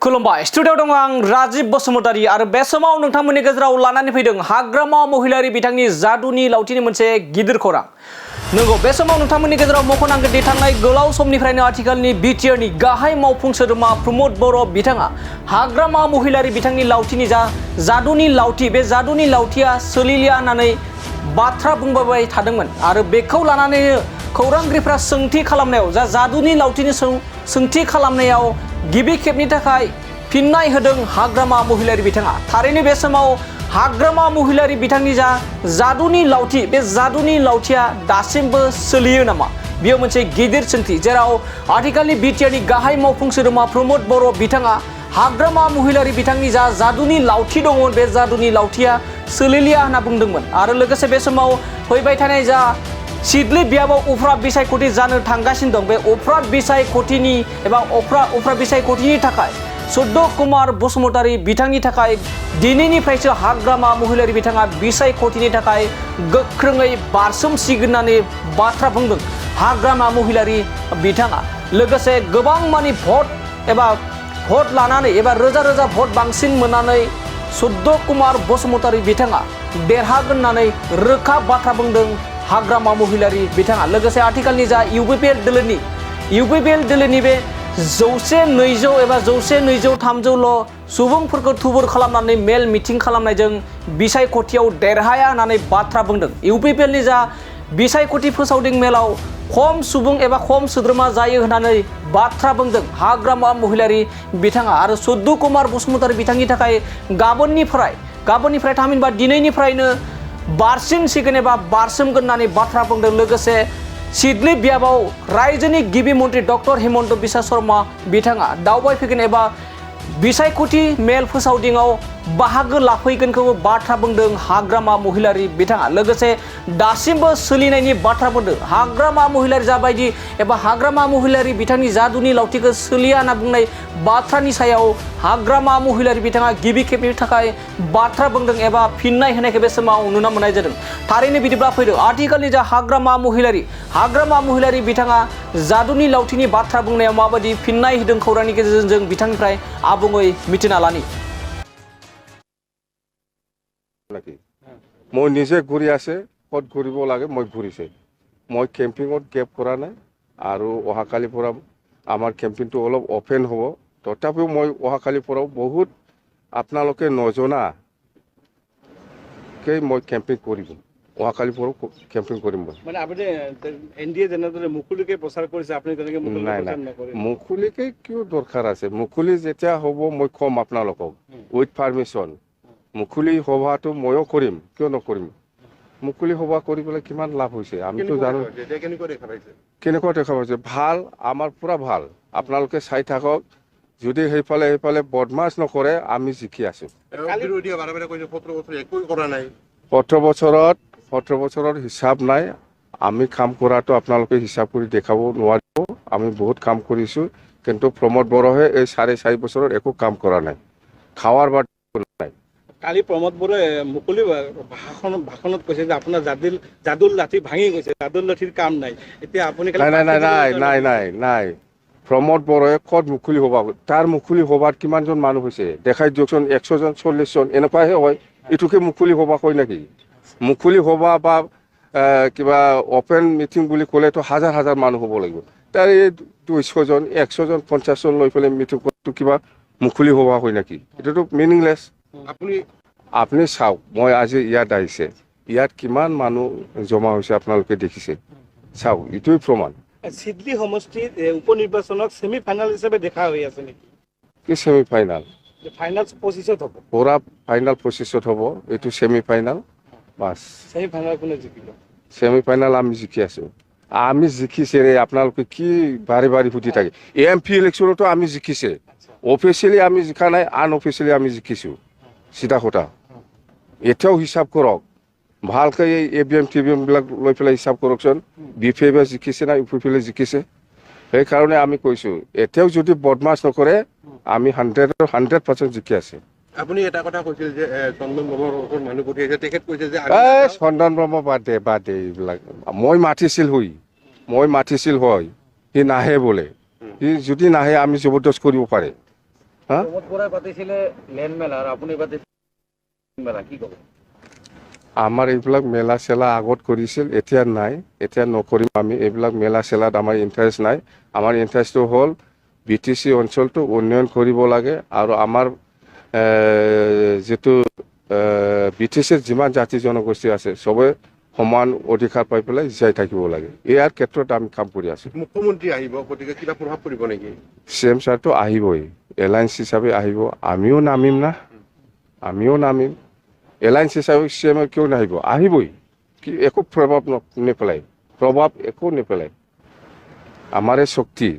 खुलुमबाय स्टुडिअ दं आं राजीव बसुमतारी आरो बे समाव नोंथांमोननि गेजेराव लानानै फैदों हाग्रामा महिलारि बिथांनि जादुनि लावथिनि मोनसे गिदिर खौरां। नंगौ बे समाव नोंथांमोननि गेजेराव मख'नांगोन दि थांनाय गोलाव समनिफ्रायनो आथिखालनि बिटिआरनि गाहाय मावफुं सोद्रोमा प्रमद बर' बिथाङा हाग्रामा महिलारि बिथांनि लावथिनि जादुनि लावथि बे जादुनि लावथिया सोलिलिया होननानै बाथ्रा बुंबाय थादोंमोन आरो बेखौ लानानै खौरांगिरिफ्रा सोंथि खालामनायाव जादुनि लावथिनि सोंथि खालामनायाव गिबि खेबनि थाखाय फिननाय होदों हाग्रामा महिलारि बिथाङा। थारैनो बे समाव हाग्रामा महिलारि बिथांनि जादुनि लावथि बे जादुनि लावथिया दासिमबो सोलियो नामा? बेयो मोनसे गिदिर सोंथि जेराव आथिखालनि बिटिआरनि गाहाय मावफुं सोद्रोमा प्रमद बर' बिथाङा हाग्रामा महिलारि बिथांनि जादुनि लावथि दङ बे जादुनि लावथिया सोलिलिया होनना बुंदोंमोन आरो लोगोसे बे समाव फैबाय थानाय सिडली बियाबाव उफ्रा बिसायख'थि जानो थांगासिनो दं बे उफ्रा बिसायख'थिनि एबा उफ्रा बिसायख'थिनि थाखाय सुद्ध कुमार बसुमतारी बिथांनि थाखाय दिनैनिफ्रायसो हाग्रामा महिलारि बिथाङा बिसायख'थिनि थाखाय गोख्रोङै बारसोमसिगोन होननानै बाथ्रा बुंदों हाग्रामा महिलारि बिथाङा। लोगोसे गोबां मानि भट लानानै एबा रोजा रोजा भट बांसिन मोननानै सुद्ध कुमार बसुमतारी बिथाङा देरहागोन होननानै रोखा बाथ्रा बुंदों हाग्रामा महिलारि बिथाङा। लोगोसे आथिखालनि इउपिपिएल दोलोनि बे 100-200 एबा 100-200-300ल' सुबुंफोरखौ थुबुर खालामनानै मेल मिटिं खालामनायजों बिसायख'थियाव देरहाया होननानै बाथ्रा बुंदों। इउपिपिएलनि बिसायख'थि फोसावदिं मेलाव खम सुबुं एबा खम सोद्रोमा जायो होननानै बाथ्रा बुंदों हाग्रामा महिलारि बिथाङा आरो सुद्ध कुमार बसुमतारी बिथांनि थाखाय गाबोननिफ्राय थामहिनबा दिनैनिफ्रायनो बारसिनसिगोन एबा बारसोमगोन होननानै बाथ्रा बुंदों। लोगोसे सिडली बियाबाव रायजोनि गिबि मन्त्रि डक्टर हिमन्त बिश्व शर्मा बिथाङा दावबायफैगोन एबा बिसायख'थि मेल फोसावदिङाव बाहागो लाफैगोनखौबो बाथ्रा बुंदों हाग्रामा महिलारि बिथाङा। लोगोसे दासिमबो सोलिनायनि बाथ्रा बुंदों हाग्रामा महिलारि जाबायदि एबा हाग्रामा महिलारि बिथांनि जादुनि लावथिखौ सोलिया होनना बुंनाय बाथ्रानि सायाव हाग्रामा महिलारि बिथाङा गिबि खेबनि थाखाय बाथ्रा बुंदों एबा फिननाय होनायखौ बे समाव नुनो मोननाय जादों। थारैनो बिदिब्ला फैदो आथिखालनि हाग्रामा महिलारि बिथाङा जादुनि लावथिनि बाथ्रा बुंनायाव माबायदि फिननाय होदों खौरांनि गेजेरजों जों बिथांनिफ्राय आबुङै मिथिना लानि। মই নিজে ঘূৰি আছে ক'ত ঘূৰিব লাগে মই ঘূৰিছে মই কেম্পিঙত কেব কৰা নাই আৰু অহাকালিৰ পৰা আমাৰ কেম্পিংটো অলপ অপেন হ'ব তথাপিও মই অহাকালিৰ পৰাও বহুত আপোনালোকে নজনাকৈ মই কেম্পিং কৰিম অহাকালিৰ পৰাও কেম্পিং কৰিম মই মানে আপুনি এনডিএ যেনেদৰে মুকলিকে প্ৰচাৰ কৰিছে আপুনি তেনেকৈ নাই মুকলিকে কিয় দৰকাৰ আছে মুকলি যেতিয়া হ'ব মই ক'ম আপোনালোকক উইথ পাৰমিশ্যন মুকলি সভাটো ময়ো কৰিম কিয় নকৰিম মুকলি সভা কৰি পেলাই কিমান লাভ হৈছে আমিতো জানো কেনেকুৱা দেখা পাইছে ভাল আমাৰ পুৰা ভাল আপোনালোকে চাই থাকক যদি সেইফালে বদমাছ নকৰে আমি জিকি আছো 17 বছৰত হিচাপ নাই আমি কাম কৰাটো আপোনালোকে হিচাপ কৰি দেখাব নোৱাৰিব আমি বহুত কাম কৰিছো কিন্তু প্ৰমোদ বড়োৱে এই 4.5 বছৰত একো কাম কৰা নাই খাৱাৰ বাট নাই। কালি প্ৰমোদ বড়োৱে মুকলি ভাষণত কৈছে যে আপোনাৰ যাদুৰ লাঠি ভাঙি গৈছে যাদুৰ লাঠিৰ কাম নাই এতিয়া আপুনি নাই প্ৰমোদ বড়োৱে ক'ত মুকলি সভা তাৰ মুকলি সভাত কিমানজন মানুহ হৈছে দেখাই দিয়কচোন 100 জন 40 জন এনেকুৱাহে হয় এইটোকে মুকলি সভা কয় নেকি মুকলি সভা বা কিবা অপেন মিটিং বুলি ক'লেতো হাজাৰ মানুহ হ'ব লাগিব তাৰ এই 200 জন 100 জন 50 জন লৈ পেলাই মিটিং কৰাটো কিবা মুকলি সভা হয় নেকি এটাতো মিনিংলেছ। আপুনি চাওক মই আজি ইয়াত আহিছে ইয়াত কিমান মানুহ জমা হৈছে আপোনালোকে দেখিছে চাওক এইটোৱে প্ৰমাণ। সিডলি সমষ্টিৰ উপ নিৰ্বাচনক সেমি ফাইনাল হিচাপে দেখা হৈ আছে নেকি কি সেমি ফাইনাল ফাইনাল 25ত হ'ব পুৰা ফাইনাল 25ত হ'ব এইটো সেমি ফাইনাল বাস সেমি ফাইনাল কোনে জিকিব সেমি ফাইনাল আমি জিকি আছো আমি জিকিছে ৰে আপোনালোকে কি বাৰে ফুটি থাকে এমপি ইলেকশ্যনতো আমি জিকিছে অফিচিয়েলি আমি জিকা নাই আনঅফিচিয়েলি আমি জিকিছো চিধা কথা এতিয়াও হিচাপ কৰক ভালকৈ এই এবিএম টিবিএম বিলাক লৈ পেলাই হিচাপ কৰকচোন বিপিএফে জিকিছে না ইউপিপিএলে জিকিছে সেইকাৰণে আমি কৈছো এতিয়াও যদি বদমাছ নকৰে আমি 100% জিকি আছে। আপুনি এটা কথা কৈছিল যে চন্দন ব্ৰহ্মৰ মানুহ পঠিয়াইছে তেখেত কৈছে যে চন্দন ব্ৰহ্ম বাদ দে এইবিলাক মই মাতিছিল হয় সি নাহে বোলে সি যদি নাহে আমি জবৰদস্ত কৰিব পাৰে হা প্ৰমোদ বৰাই পাতিছিলে লেণ্ড মেলা আৰু আপুনি পাতিছিলে মেলা, কি ক'ব? আমাৰ এইবিলাক মেলা চেলা আগত কৰিছিল, এতিয়া নাই, এতিয়া নকৰিম আমি। এইবিলাক মেলা চেলাত আমাৰ ইণ্টাৰেষ্ট নাই। আমাৰ ইণ্টাৰেষ্টটো হ'ল BTC অঞ্চলটো উন্নয়ন কৰিব লাগে আৰু আমাৰ যিটো BTCৰ যিমান জাতি জনগোষ্ঠী আছে চবে সমান অধিকাৰ পাই পেলাই জীয়াই থাকিব লাগে। ইয়াৰ ক্ষেত্ৰত আমি কাম কৰি আছোঁ। মুখ্যমন্ত্ৰী আহিব, গতিকে কিবা প্ৰভাৱ পৰিব নেকি? CM ছাৰটো আহিবই, এলায়েন্স হিচাপে আহিব। আমিও নামিম না, এলায়েন্স হিচাপে CM কিয় নাহিব? আহিবই। কি একো প্ৰভাৱ নেপেলায়, একো নেপেলায়। আমাৰে শক্তি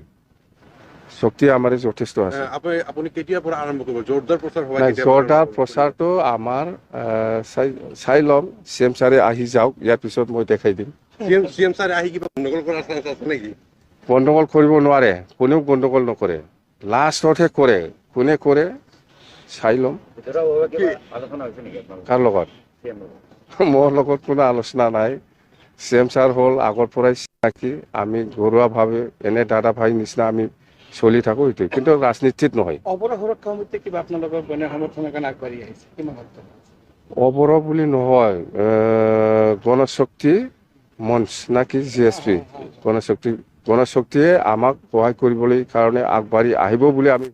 আমাৰে যথেষ্ট আছে। আপুনি কেতিয়াৰ পৰা আৰম্ভ কৰিব? জোৰদাৰ প্ৰচাৰ হ'ব? নাই, জোৰদাৰ প্ৰচাৰটো আমাৰ চাই ল'ম। CM ছাৰে আহি যাওক, ইয়াৰ পিছত মই দেখাই দিম। CM ছাৰে আহি কিবা গণ্ডগোল কৰাৰ চান্স আছে নেকি? গণ্ডগোল কৰিব নোৱাৰে, কোনেও গণ্ডগোল নকৰে। লাষ্টতহে কৰে, কোনে কৰে চাই ল'ম। ভিতৰুৱাভাৱে কিবা আলোচনা হৈছে নেকি আপোনালোকৰ কাৰ লগত? CM ৰ? মোৰ লগত কোনো আলোচনা নাই। CM ছাৰ হ'ল আগৰ পৰাই চিনাকি। আমি ঘৰুৱাভাৱে এনে দাদা ভাই নিচিনা আমি চলি থাকোঁ, এইটোৱে, কিন্তু ৰাজনীতিত নহয়। অৱৰহ সুৰক্ষা সমিতি কিবা আপোনালোকৰ সমৰ্থনৰ কাৰণে আগবাঢ়ি আহিছে, কিমান অৱৰহ বুলি নহয়, গণশক্তি মঞ্চ নাকি GSP, গণশক্তিয়ে আমাক সহায় কৰিবলৈ কাৰণে আগবাঢ়ি আহিব বুলি আমি